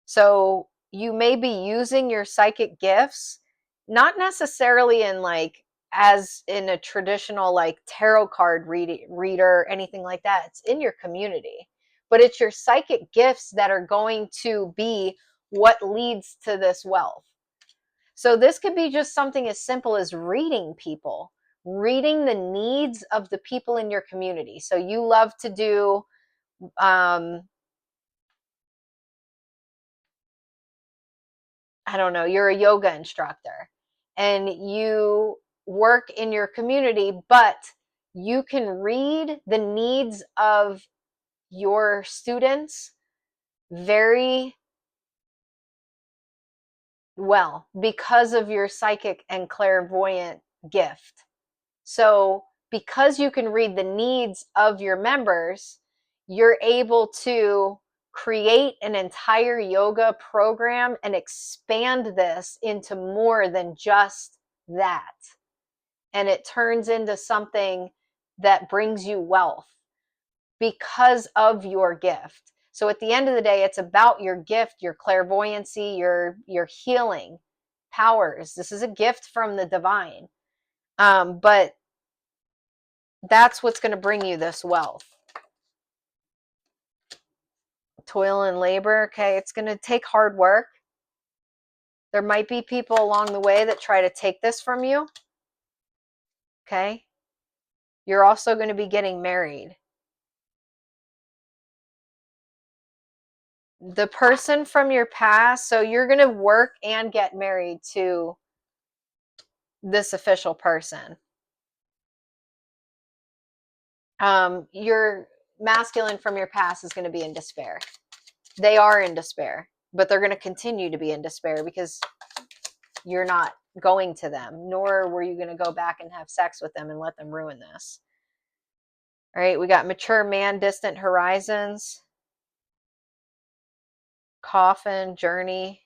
So you may be using your psychic gifts, not necessarily in like, as in a traditional like tarot card reader, anything like that. It's in your community. But it's your psychic gifts that are going to be what leads to this wealth. So this could be just something as simple as reading people, reading the needs of the people in your community. So you love to do I don't know, you're a yoga instructor and you work in your community, but you can read the needs of your students very well because of your psychic and clairvoyant gift. So, because you can read the needs of your members, you're able to create an entire yoga program and expand this into more than just that. And it turns into something that brings you wealth because of your gift. So at the end of the day, it's about your gift, your clairvoyancy, your healing powers. This is a gift from the divine. But that's what's going to bring you this wealth. Toil and labor, okay, it's going to take hard work. There might be people along the way that try to take this from you. Okay? You're also going to be getting married. The person from your past, so you're going to work and get married to this official person. Your masculine from your past is going to be in despair. They are in despair, but they're going to continue to be in despair because you're not going to them, nor were you going to go back and have sex with them and let them ruin this. All right, we got mature man, distant horizons, coffin, journey,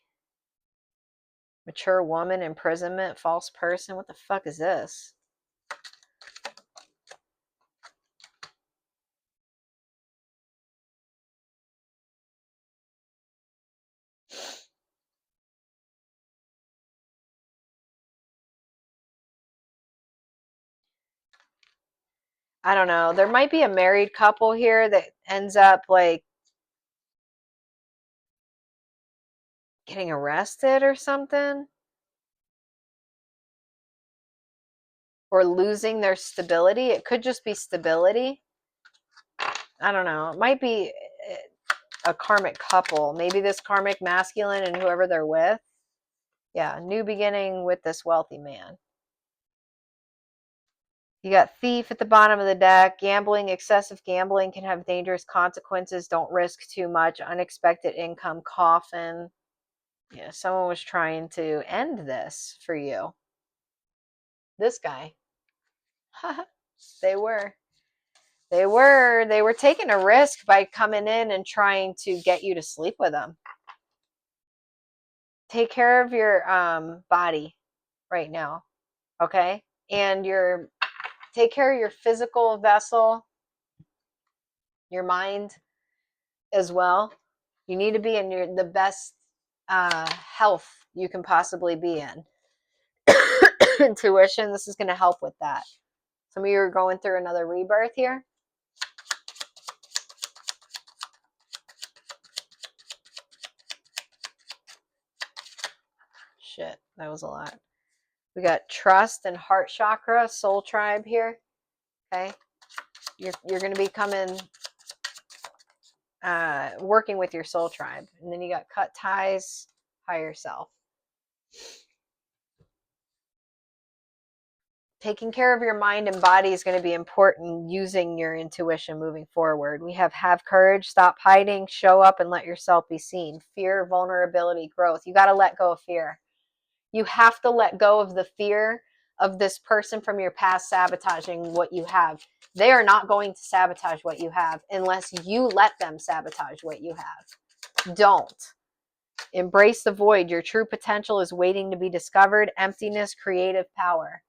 mature woman, imprisonment, false person. What the fuck is this? I don't know. There might be a married couple here that ends up like getting arrested or something. Or losing their stability. It could just be stability. I don't know. It might be a karmic couple. Maybe this karmic masculine and whoever they're with. Yeah, new beginning with this wealthy man. You got thief at the bottom of the deck. Gambling, excessive gambling can have dangerous consequences. Don't risk too much. Unexpected income, coffin. Yeah, someone was trying to end this for you. This guy. They were. They were taking a risk by coming in and trying to get you to sleep with them. Take care of your body right now, okay? And take care of your physical vessel, your mind as well. You need to be in the best health you can possibly be in. Intuition, this is going to help with that. Some of you are going through another rebirth here. Shit, that was a lot. We got trust and heart chakra, soul tribe here. Okay, you're going to be coming, working with your soul tribe, and then you got cut ties, higher self. Taking care of your mind and body is going to be important. Using your intuition moving forward. We have courage, stop hiding, show up, and let yourself be seen. Fear, vulnerability, growth. You got to let go of fear. You have to let go of the fear of this person from your past sabotaging what you have. They are not going to sabotage what you have unless you let them sabotage what you have. Don't. Embrace the void. Your true potential is waiting to be discovered. Emptiness, creative power.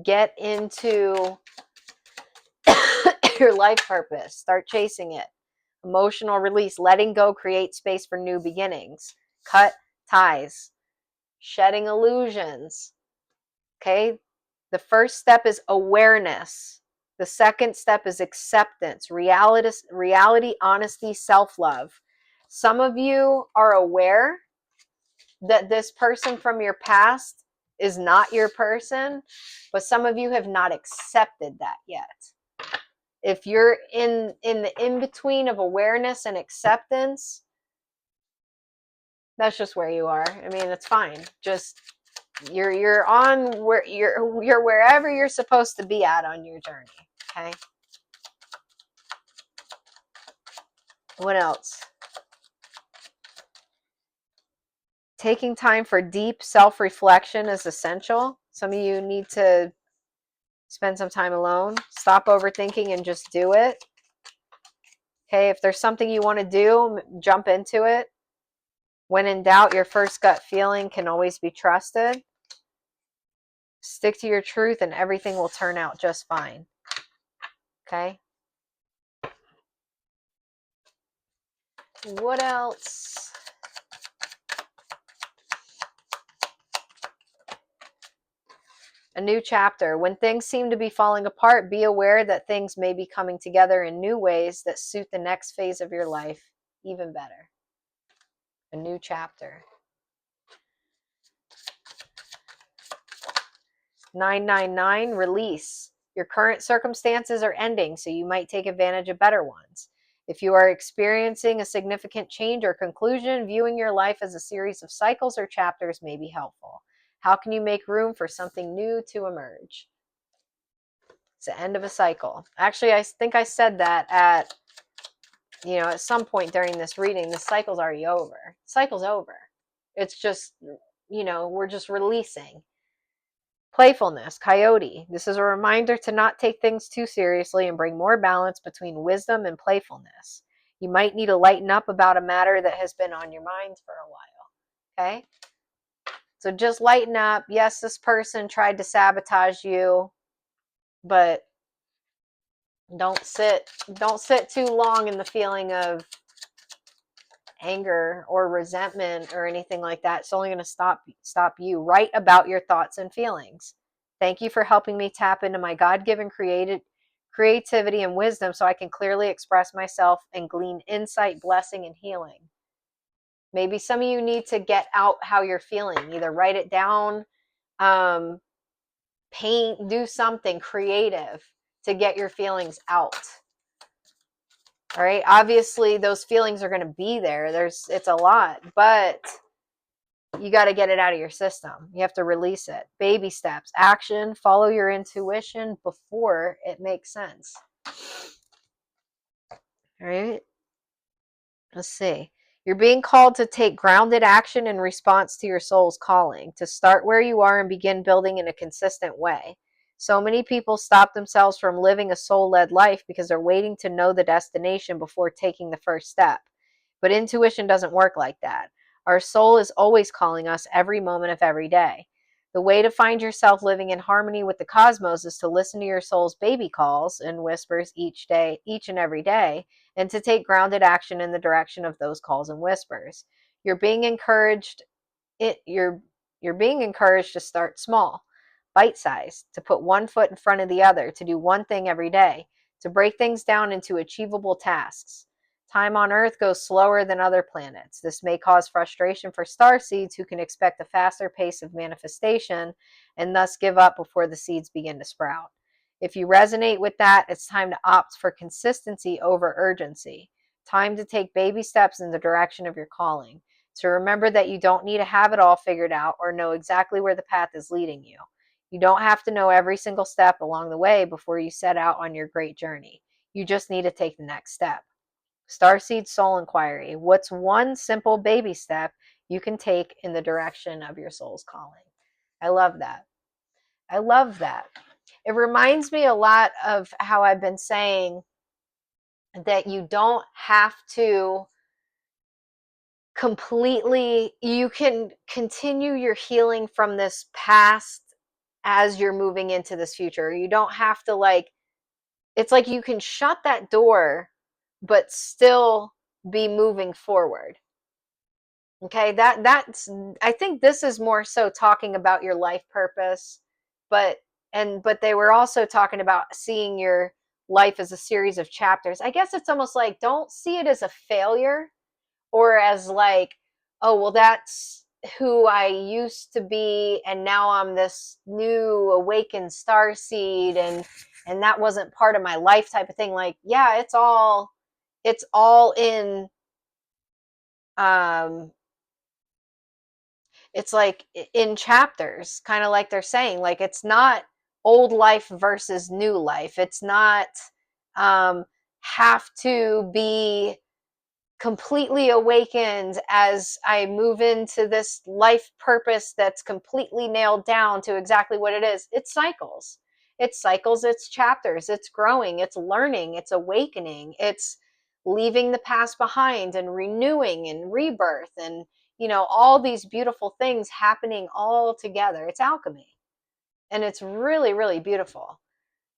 Get into your life purpose. Start chasing it. Emotional release. Letting go, create space for new beginnings. Cut ties. Shedding illusions. Okay? The first step is awareness. The second step is acceptance, reality, honesty, self-love. Some of you are aware that this person from your past is not your person, but some of you have not accepted that yet. If you're in the in-between of awareness and acceptance, That's just where you are. I mean, it's fine. Just you're on where you're wherever you're supposed to be at on your journey. Okay. What else? Taking time for deep self-reflection is essential. Some of you need to spend some time alone. Stop overthinking and just do it. Okay, if there's something you want to do, jump into it. When in doubt, your first gut feeling can always be trusted. Stick to your truth and everything will turn out just fine. Okay? What else? A new chapter. When things seem to be falling apart, be aware that things may be coming together in new ways that suit the next phase of your life even better. A new chapter. 999, release. Your current circumstances are ending, so you might take advantage of better ones. If you are experiencing a significant change or conclusion, viewing your life as a series of cycles or chapters may be helpful. How can you make room for something new to emerge? It's the end of a cycle. Actually, I think I said that at some point during this reading. The cycle's already over. The cycle's over. It's just, we're just releasing. Playfulness, coyote. This is a reminder to not take things too seriously and bring more balance between wisdom and playfulness. You might need to lighten up about a matter that has been on your mind for a while. Okay? So just lighten up. Yes, this person tried to sabotage you, but don't sit too long in the feeling of anger or resentment or anything like that. It's only going to stop you. Write about your thoughts and feelings. Thank you for helping me tap into my God-given creativity and wisdom so I can clearly express myself and glean insight, blessing, and healing. Maybe some of you need to get out how you're feeling. Either write it down, paint, do something creative to get your feelings out. All right. Obviously, those feelings are going to be there. It's a lot, but you got to get it out of your system. You have to release it. Baby steps, action, follow your intuition before it makes sense. All right. Let's see. You're being called to take grounded action in response to your soul's calling, to start where you are and begin building in a consistent way. So many people stop themselves from living a soul-led life because they're waiting to know the destination before taking the first step. But intuition doesn't work like that. Our soul is always calling us every moment of every day. The way to find yourself living in harmony with the cosmos is to listen to your soul's baby calls and whispers each and every day, and to take grounded action in the direction of those calls and whispers. You're being encouraged you're being encouraged to start small, bite-sized, to put one foot in front of the other, to do one thing every day, to break things down into achievable tasks. Time on Earth goes slower than other planets. This may cause frustration for starseeds who can expect a faster pace of manifestation and thus give up before the seeds begin to sprout. If you resonate with that, it's time to opt for consistency over urgency. Time to take baby steps in the direction of your calling. To remember that you don't need to have it all figured out or know exactly where the path is leading you. You don't have to know every single step along the way before you set out on your great journey. You just need to take the next step. Starseed Soul Inquiry. What's one simple baby step you can take in the direction of your soul's calling? I love that. I love that. It reminds me a lot of how I've been saying that you don't have to you can continue your healing from this past as you're moving into this future. You don't have to it's like you can shut that door, but still be moving forward. Okay, that's I think this is more so talking about your life purpose, but they were also talking about seeing your life as a series of chapters. I guess it's almost like don't see it as a failure or as oh, well, that's who I used to be and now I'm this new awakened starseed and that wasn't part of my life type of thing. Yeah, it's all in It's like in chapters, kind of like they're saying, like it's not old life versus new life. It's not um, have to be completely awakened as I move into this life purpose that's completely nailed down to exactly what it is. It's cycles. It's cycles, it's chapters, it's growing, it's learning, it's awakening, it's leaving the past behind and renewing and rebirth and, you know, all these beautiful things happening all together. It's alchemy. And it's really, really beautiful.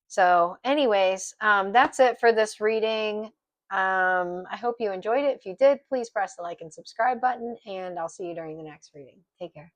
So, anyways, that's it for this reading. I hope you enjoyed it. If you did, please press the like and subscribe button, and I'll see you during the next reading. Take care.